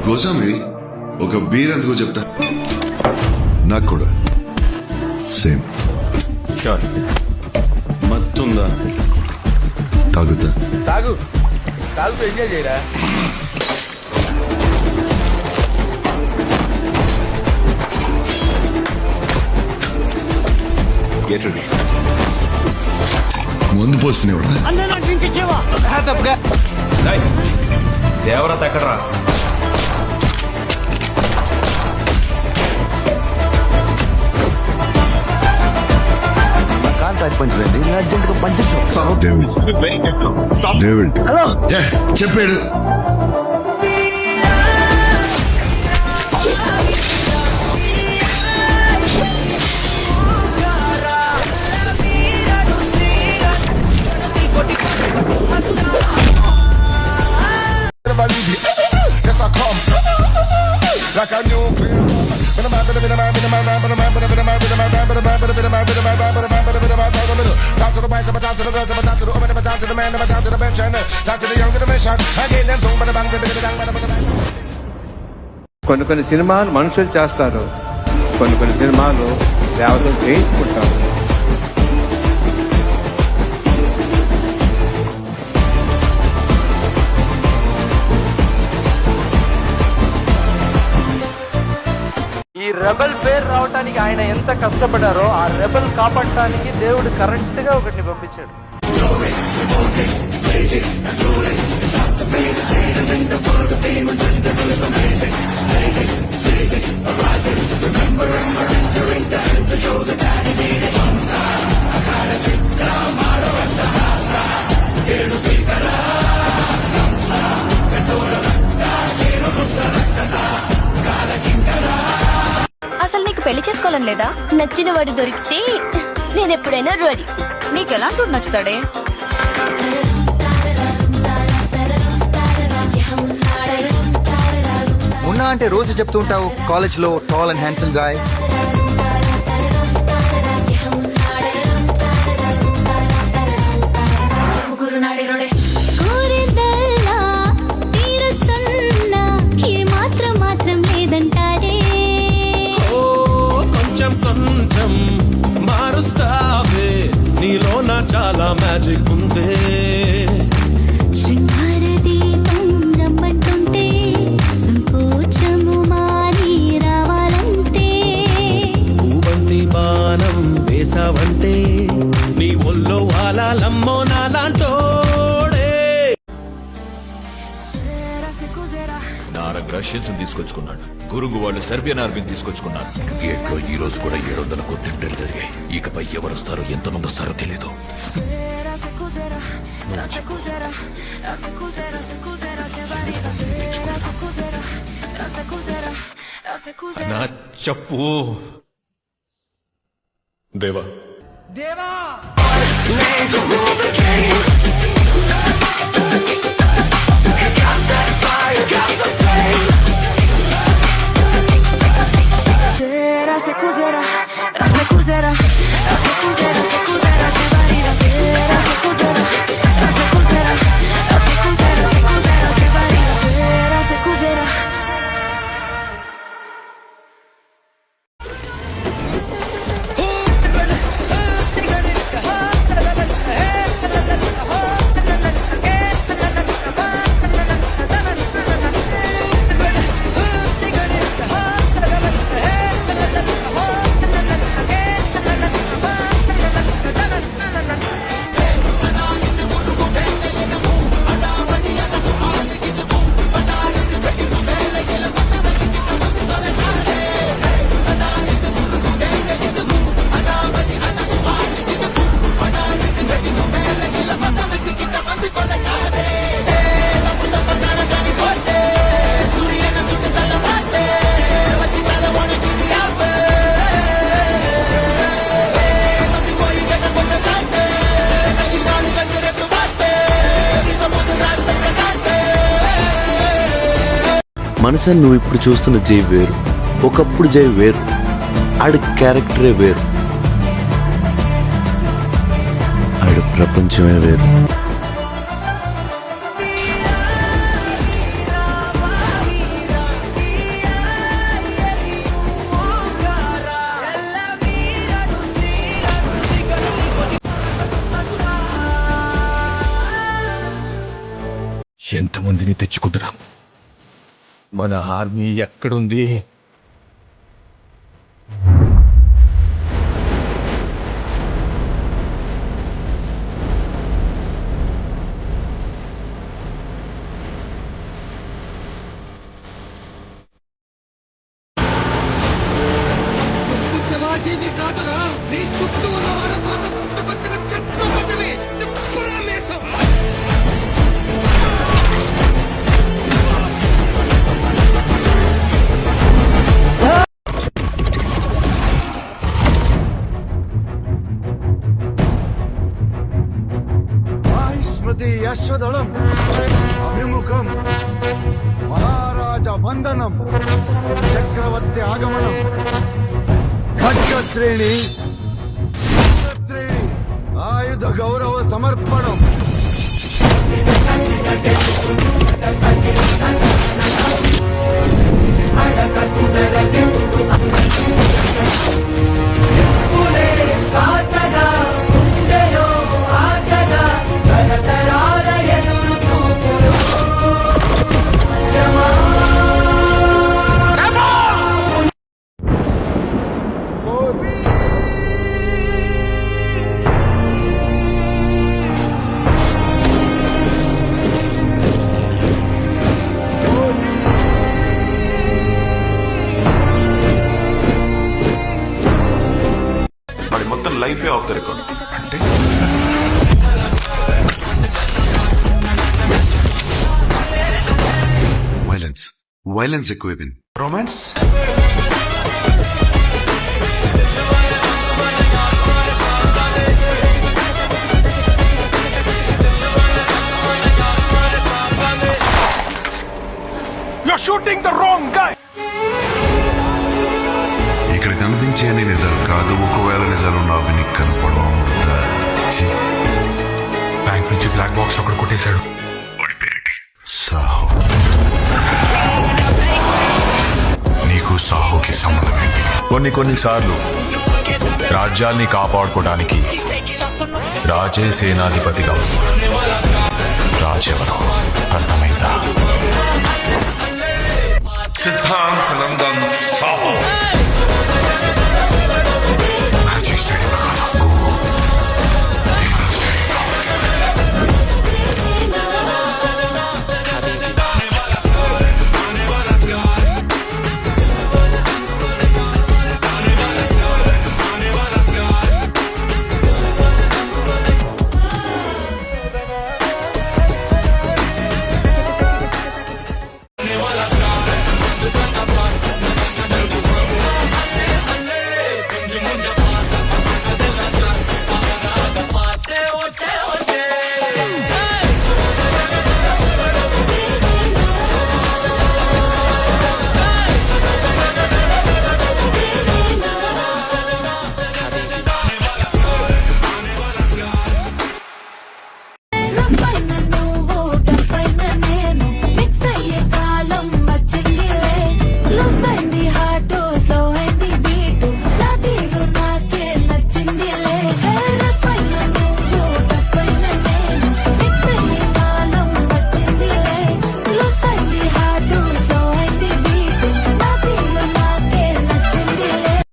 గోసామి ఒక బీర్ ఎందుకో చెప్తా. నాకు కూడా సేమ్. మత్తుందా? తాగుతా. తాగు తాగుతూ ఎంజాయ్ చేయరా. ముందు పోస్తూనే దేవరత ఎక్కడరా? చెప్పాడు. Like a new talk to the whites, talk to the girls, talk to the women, talk to the man, talk to the bench, talk to the young generation. I get them song, but కొన్ని సినిమాలు మనుషులు చేస్తారు, కొన్ని సినిమాలు దేవతలు చేయించుకుంటారు. ఈ rebel పేరు రావటానికి ఆయన ఎంత కష్టపడారో ఆ రెబల్ కాపాడటానికి దేవుడు కరెక్ట్ గా ఒకటిని పంపించాడు. అసలు నీకు పెళ్లి చేసుకోవాలని లేదా? నచ్చిన వాడు దొరికితే నేను ఎప్పుడైనా రెడీ. నీకు ఎలాంటి నచ్చుతాడే? ఉన్నా అంటే రోజు చెప్తూ ఉంటావు కాలేజ్ లో టాల్ అండ్ హ్యాండ్సమ్ గాయ్. కొంచెం మారుస్తావే, నీలో నా చాలా మ్యాజిక్ ఉందే. ఊబంతి బాణం వేసావంటే నీ ఒళ్ళో వాలాలమ్మో నాలాంటోడే. నారక్ రష్యన్స్ తీసుకొచ్చుకున్నాడు, గురుగు వాళ్ళు సెర్బియన్ ఆర్మీని తీసుకొచ్చుకున్నారు. గేట్లో ఈ రోజు కూడా 700 కొత్తింటలు జరిగాయి. ఇకపై ఎవరు వస్తారో ఎంతమంది వస్తారో తెలీదు. నా చెప్పు దేవా. మనసా నువ్వు ఇప్పుడు చూస్తున్న జై వేరు, ఒకప్పుడు జై వేరు, ఆడి క్యారెక్టరే వేరు, ఆడి ప్రపంచమే వేరు. మందిని తెచ్చుకుంటున్నాం. మన ఆర్మీ ఎక్కడుంది? స్మృతి యశ్వదళం అభిముఖం మహారాజ వందనం చక్రవర్తి ఆగమనం ఖడ్గశ్రేణి ఆయుధ గౌరవ సమర్పణం. వాడి మొత్తం లైఫే ఆఫ్ ద రికార్డ్. వైలెన్స్ ఎక్కువైపోయింది. రొమాన్స్ ఇక్కడ కనిపించే అన్ని నిజాలు కాదు. ఒకవేళ నిజాలు నాకు నీకు కనపడవు. బ్యాంక్ నుంచి బ్లాక్ బాక్స్ ఒకటి కొట్టేశాడు. వాడి పేరేంటి? సాహో. నీకు సాహోకి సంబంధం ఏంటి? కొన్నిసార్లు రాజ్యాల్ని కాపాడుకోవడానికి రాజే సేనాధిపతిగా రాజెవరో అర్థమైందా? సిద్ధాంత్